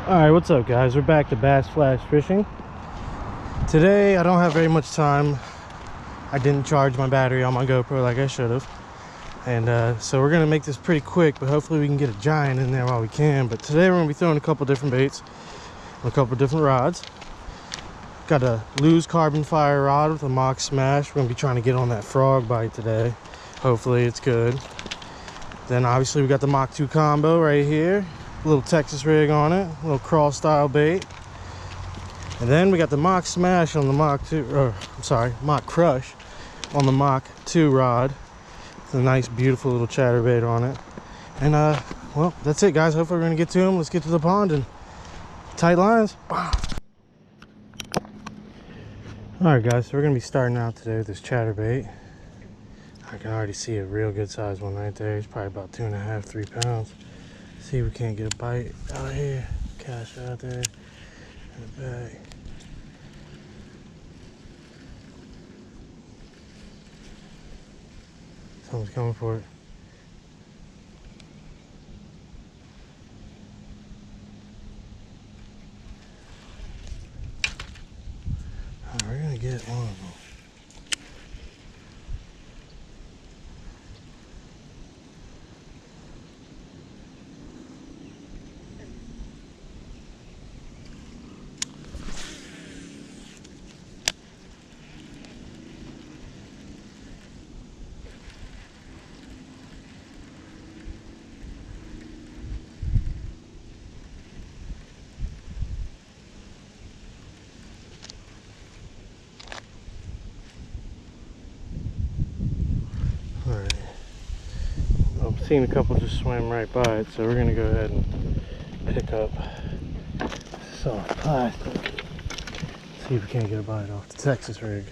Alright, what's up guys? We're back to bass flash fishing. Today I don't have very much time. I didn't charge my battery on my GoPro like I should have. And so we're gonna make this pretty quick, but hopefully we can get a giant in there while we can. But today we're gonna be throwing a couple different baits on a couple different rods. Got a loose carbon fire rod with a mock smash. We're gonna be trying to get on that frog bite today. Hopefully it's good. Then obviously we got the Mach 2 combo right here. A little Texas rig on it, a little crawl style bait. And then we got the Mach Smash on the Mach 2, or I'm sorry, Mach Crush on the Mach 2 rod. It's a nice, beautiful little chatterbait on it. And well, that's it guys. Hopefully we're gonna get to them. Let's get to the pond and tight lines. All right guys, so we're gonna be starting out today with this chatterbait. I can already see a real good size one right there. He's probably about 2.5, 3 pounds. See if we can't get a bite out here. Cast out there in the back. Someone's coming for it. Alright, we're gonna get one of them. I've seen a couple just swim right by it, so we're gonna go ahead and pick up soft plastic. See if we can't get a bite off the Texas rig.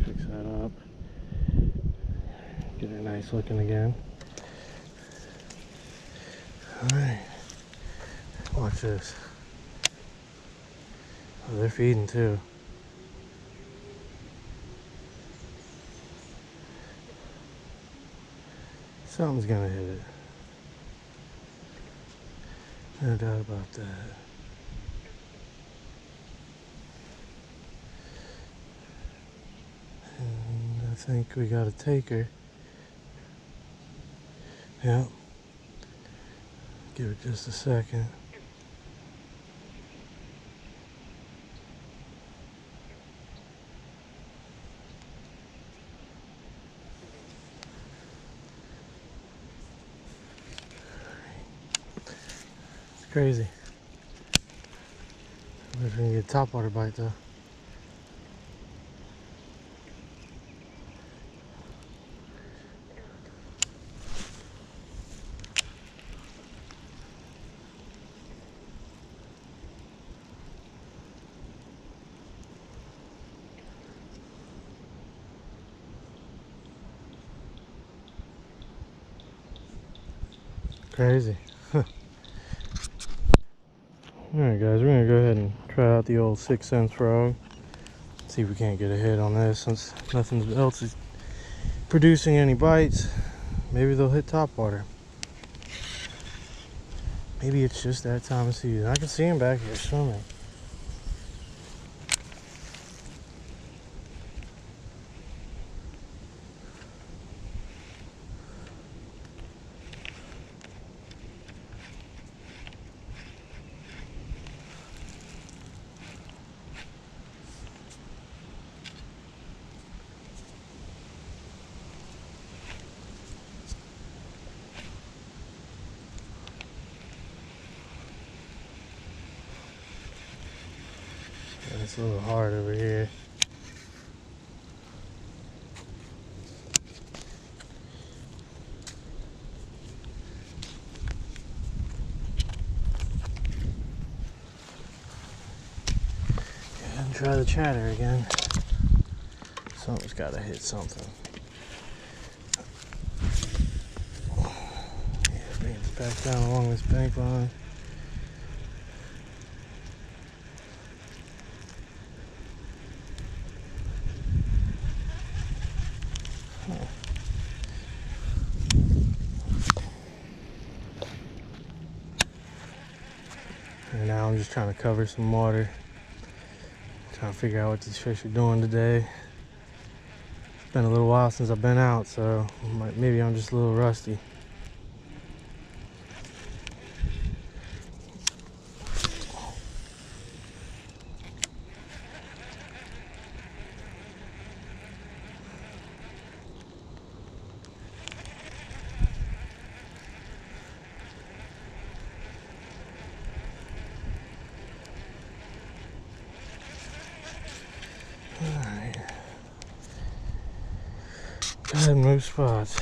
Fix that up. Get it nice looking again. Alright. Watch this. Oh, they're feeding too. Something's gonna hit it. No doubt about that. And I think we got a taker. Yep. Give it just a second. Crazy. We're gonna get a topwater bite though. Crazy. Alright guys, we're gonna go ahead and try out the old 6 cents frog. See if we can't get a hit on this since nothing else is producing any bites. Maybe they'll hit topwater. Maybe it's just that time of season. I can see him back here swimming. It's a little hard over here. And try the chatter again. Something's got to hit something. Yeah, bring it back down along this bank line. And now I'm just trying to cover some water. Trying to figure out what these fish are doing today. It's been a little while since I've been out, so maybe I'm just a little rusty. Alright. Go ahead and move spots.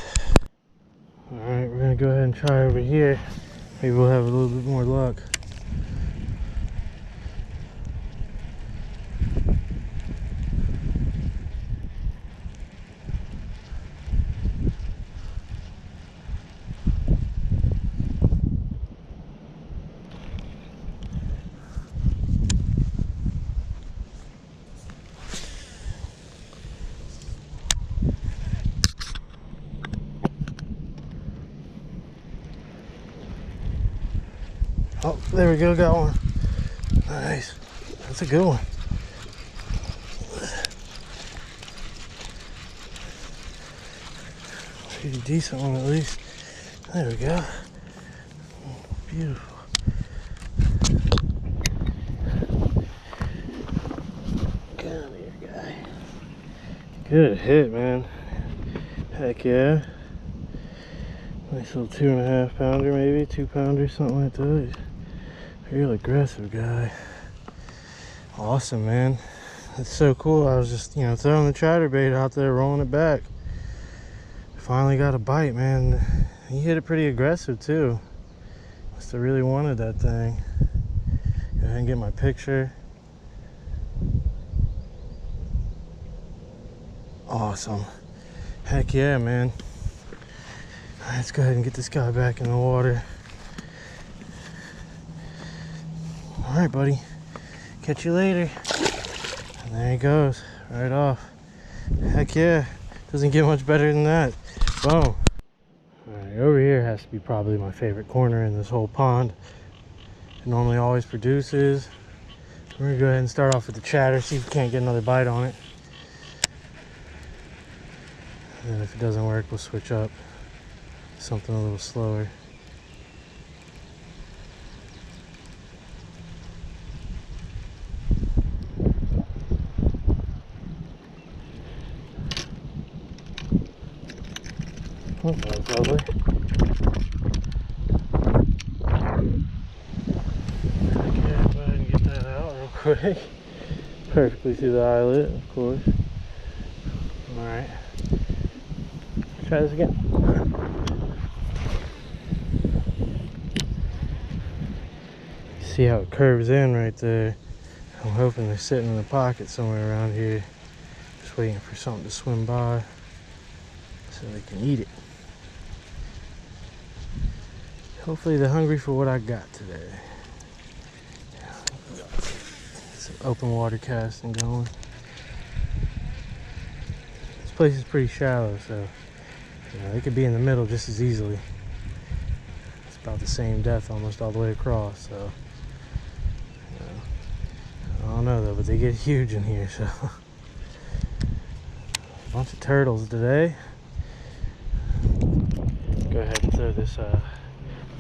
Alright, we're gonna go ahead and try over here. Maybe we'll have a little bit more luck. Oh, there we go, got one. Nice. That's a good one. Pretty decent one at least. There we go. Beautiful. Come here, guy. Good hit, man. Heck yeah. Nice little 2.5 pounder, maybe 2 pounders, something like that. Real aggressive guy. Awesome, man. That's so cool. I was just, throwing the chatterbait out there, rolling it back. Finally got a bite, man. He hit it pretty aggressive too. Must have really wanted that thing. Go ahead and get my picture. Awesome. Heck yeah, man. All right, let's go ahead and get this guy back in the water. All right, buddy. Catch you later. And there he goes, right off. Heck yeah. Doesn't get much better than that. Boom. All right, over here has to be probably my favorite corner in this whole pond. It normally always produces. We're gonna go ahead and start off with the chatter, see if we can't get another bite on it. And then if it doesn't work, we'll switch up to something a little slower. Oh, that was lovely. Okay, go ahead and get that out real quick. Perfectly through the eyelet, of course. Alright. Try this again. See how it curves in right there. I'm hoping they're sitting in the pocket somewhere around here. Just waiting for something to swim by so they can eat it. Hopefully they're hungry for what I got today. Some open water casting going. This place is pretty shallow, so they could be in the middle just as easily. It's about the same depth almost all the way across, so I don't know though, but they get huge in here, so a bunch of turtles today. Go ahead and throw this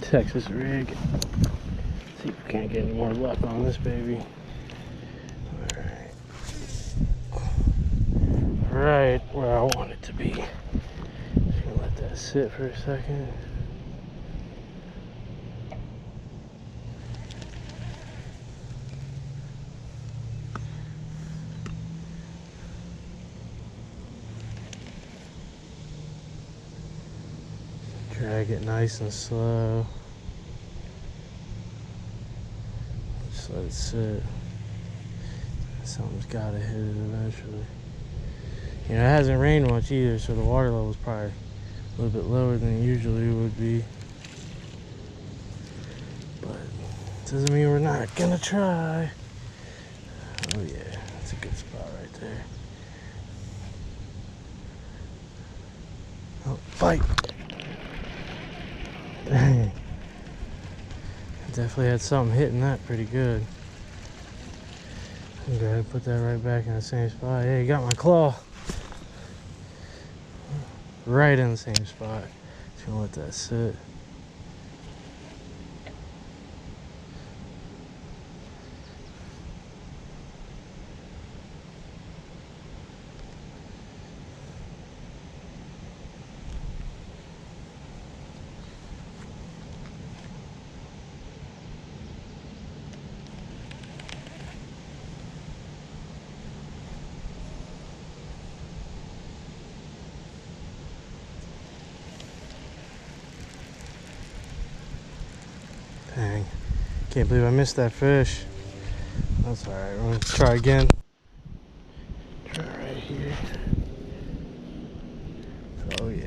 Texas rig. See if we can't get any more luck on this baby. Alright. Right where I want it to be. Just gonna let that sit for a second. Drag it nice and slow. Just let it sit. Something's gotta hit it eventually. It hasn't rained much either, so the water level is probably a little bit lower than it usually would be. But it doesn't mean we're not gonna try. Oh yeah, that's a good spot right there. Oh, bite! Dang. definitely had something hitting that pretty good. I'm gonna go ahead and put that right back in the same spot. Hey, got my claw right in the same spot. Just gonna let that sit. Dang, can't believe I missed that fish. That's alright, we're gonna try again. Try right here. Oh yeah.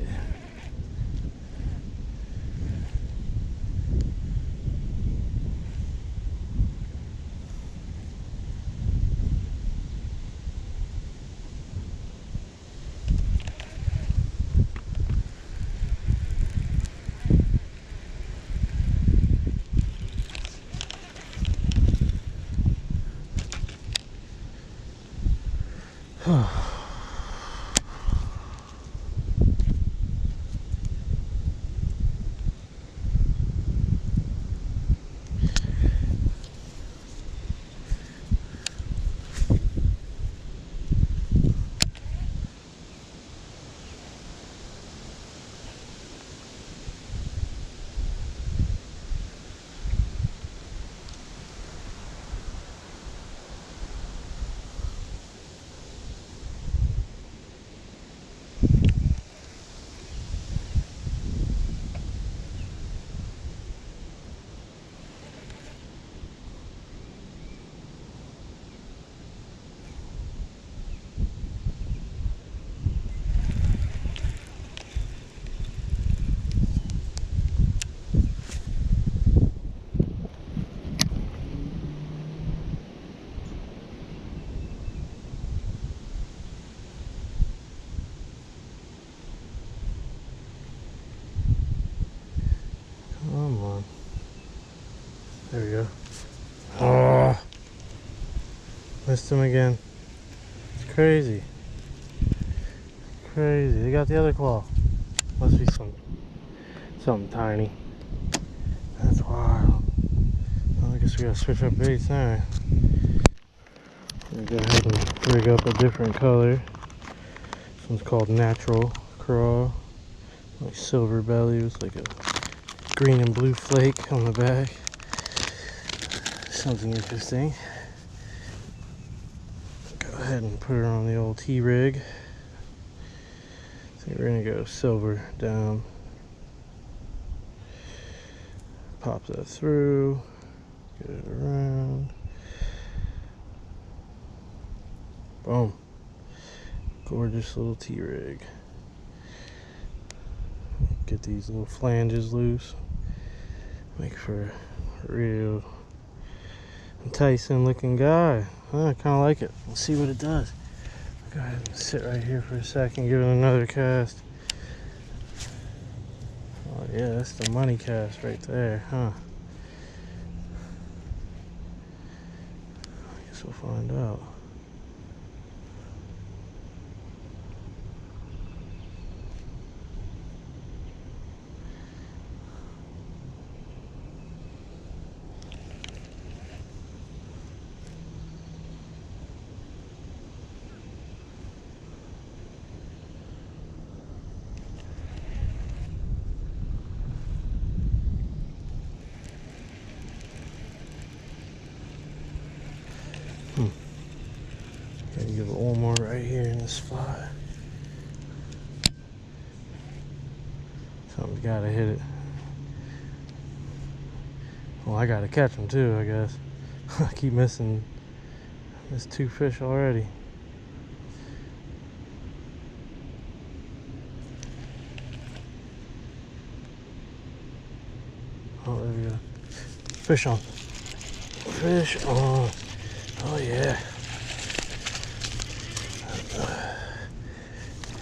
Come on. There we go. Oh, missed him again. It's crazy. Crazy. They got the other claw. Must be something tiny. That's wild. Well, I guess we gotta switch up baits now. I'm gonna go ahead and rig up a different color. This one's called Natural Craw. Like silver belly with like a green and blue flake on the back. Something interesting. Go ahead and put her on the old T-rig. I think we're gonna go silver down. Pop that through. Get it around. Boom. Gorgeous little T-rig. Get these little flanges loose. Make for a real enticing looking guy. I kind of like it. We'll see what it does. Go ahead and sit right here for a second, give it another cast. Oh yeah, that's the money cast right there, huh? I guess we'll find out. Gotta give it one more right here in this spot. Something's gotta hit it. Well, I gotta catch them too, I guess. I keep missing. Missed 2 fish already. Oh, there we go. Fish on. Fish on. Oh yeah.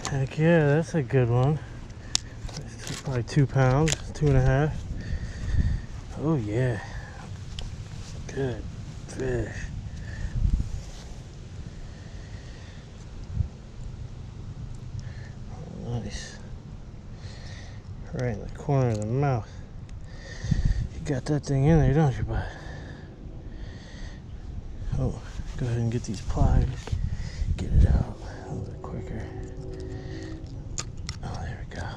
Heck yeah, that's a good one. It's probably 2 pounds, 2.5. Oh yeah. Good fish. Nice. Right in the corner of the mouth. You got that thing in there, don't you, bud? Oh, go ahead and get these pliers. Get it out a little bit quicker. Oh, there we go.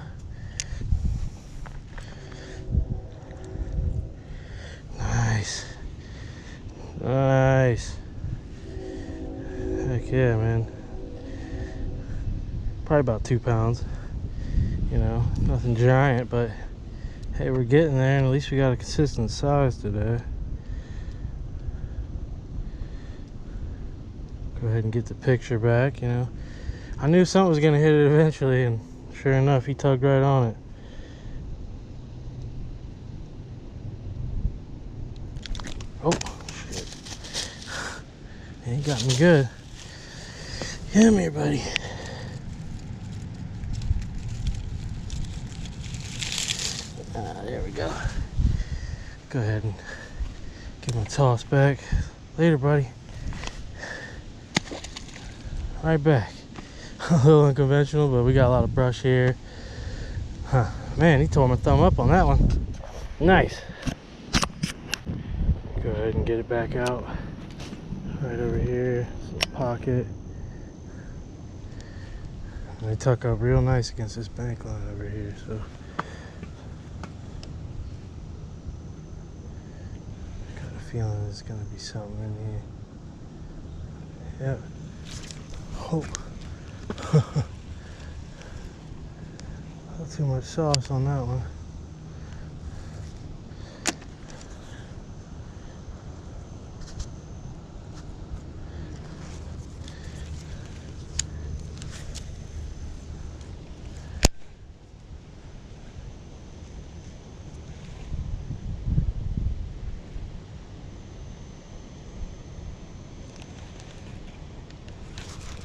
Nice. Nice. Heck yeah, man. Probably about 2 pounds. You know, nothing giant, but hey, we're getting there, and at least we got a consistent size today. Go ahead and get the picture back, you know. I knew something was gonna hit it eventually, and sure enough, he tugged right on it. Oh, shit. He got me good. Come here, buddy. There we go. Go ahead and give him a toss back. Later, buddy. Right back. A little unconventional, but we got a lot of brush here. Huh. Man, he tore my thumb up on that one. Nice. Go ahead and get it back out. Right over here. This little pocket. And they tuck up real nice against this bank line over here, so. Got a feeling there's gonna be something in here. Yep. Oh. Not too much sauce on that one.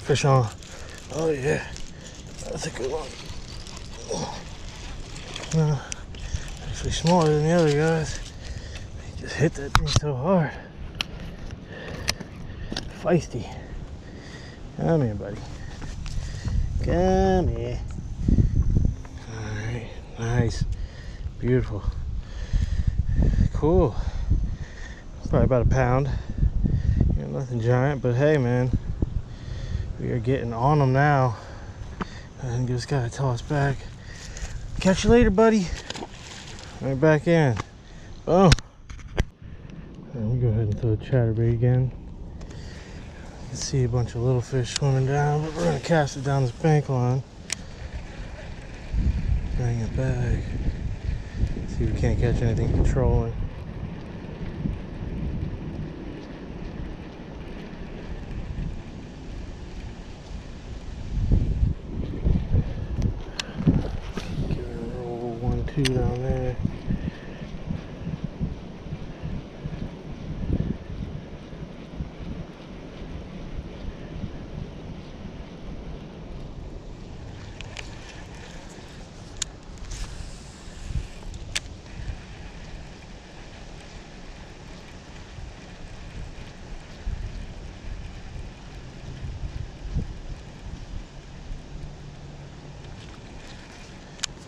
Fish on. Oh yeah, that's a good one. Actually smaller than the other guys. He just hit that thing so hard. Feisty. Come here, buddy. Come here. Alright, nice. Beautiful. Cool. Probably about a pound. You know, nothing giant, but hey, man. We are getting on them now. And just gotta toss back. Catch you later, buddy. Right back in. Boom. And we go ahead and throw the chatterbait again. You can see a bunch of little fish swimming down, but we're gonna cast it down this bank line. Bring it back. See if we can't catch anything controlling. Down there.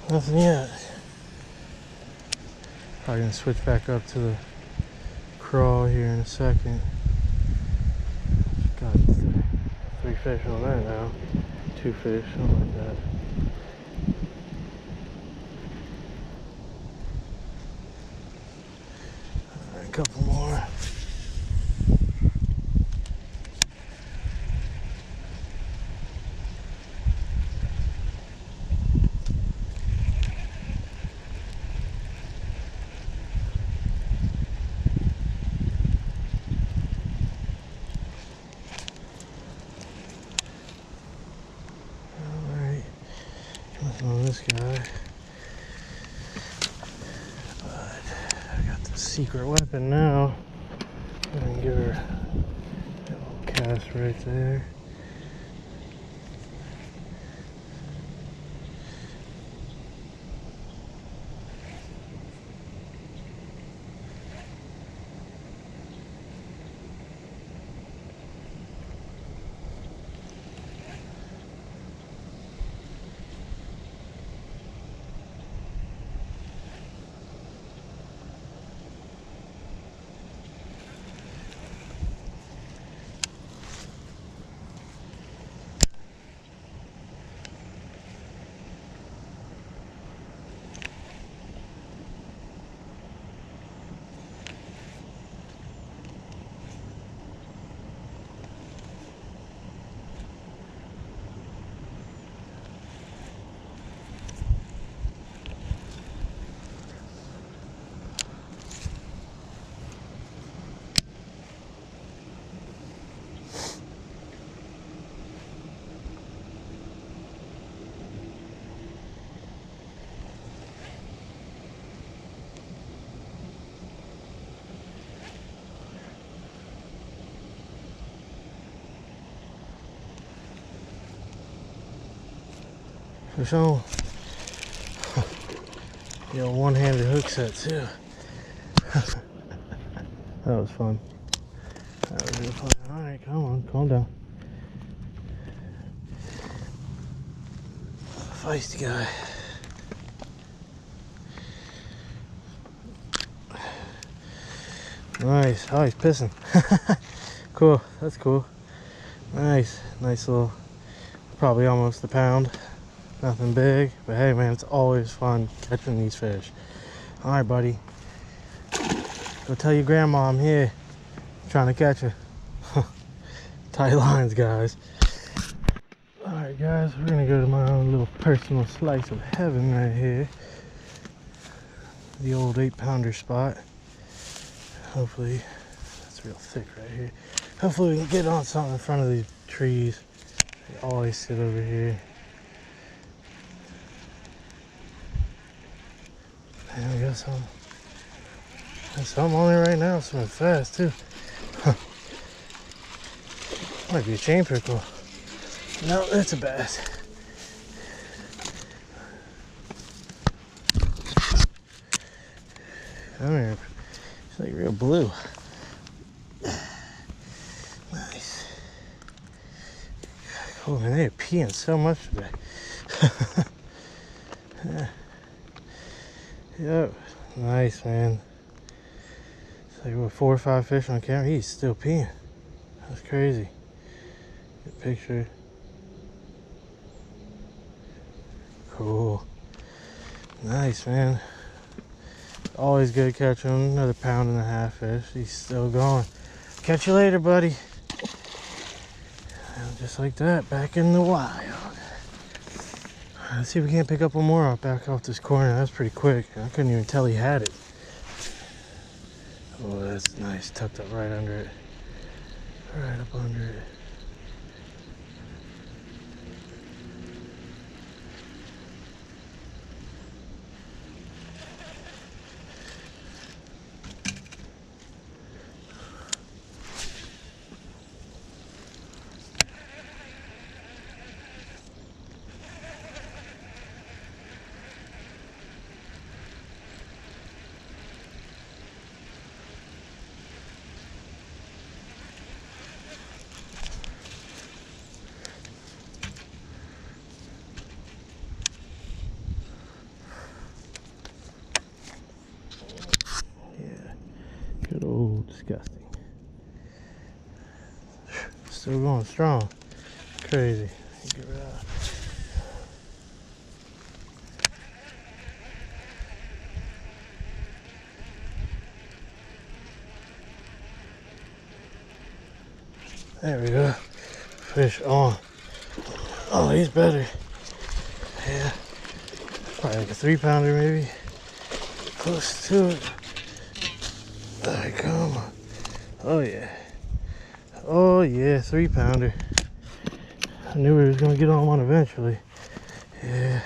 Nothing yet. Probably gonna switch back up to the crawl here in a second. Got 3 fish on there now. 2 fish, something like that. Alright, a couple more. On this guy, but I got the secret weapon now. I'm gonna give her a little cast right there. Fish on. The old one-handed hook set too. That was fun. That was really fun. Alright, come on, calm down. Feisty guy. Nice. Oh, he's pissing. Cool. That's cool. Nice. Nice little, probably almost a pound. Nothing big. But hey, man, it's always fun catching these fish. Alright, buddy. Go tell your grandma I'm here. Trying to catch her. Tight lines, guys. Alright, guys. We're going to go to my own little personal slice of heaven right here. The old 8-pounder spot. Hopefully, that's real thick right here. Hopefully we can get on something in front of these trees. They always sit over here. And we got some. There's something on there right now, swimming fast too. Huh. Might be a chain pickle. No, that's a bass. Come here. It's like real blue. Nice. Oh man, they're peeing so much today. Yeah. Yep. Nice, man. It's like what, 4 or 5 fish on camera. He's still peeing. That's crazy. Good picture. Cool. Nice, man. Always good catch him. Another 1.5 fish. He's still going. Catch you later, buddy. And just like that, back in the wild. Let's see if we can't pick up one more back off this corner. That's pretty quick. I couldn't even tell he had it. Oh, that's nice. Tucked up right under it. Right up under it. Good old disgusting. Still going strong. Crazy. Get rid of. There we go. Fish on. Oh, he's better. Yeah. Probably like a 3-pounder maybe. Close to it. Alright, come on. Oh yeah. Oh yeah, 3-pounder. I knew we was gonna get on one eventually. Yeah.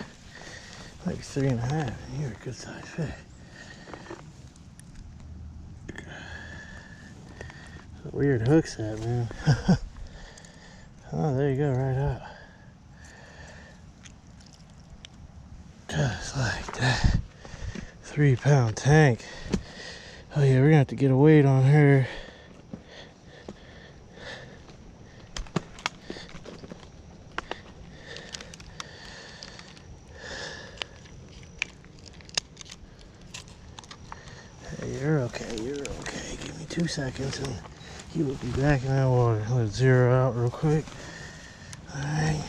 Like 3.5. You're a good sized fish. Weird hook set, man. Oh, there you go, right up. Just like that. 3-pound tank. Oh yeah, we're gonna have to get a weight on her. Hey, you're okay, you're okay. Give me 2 seconds and he will be back in that water. Let's zero out real quick. Alright.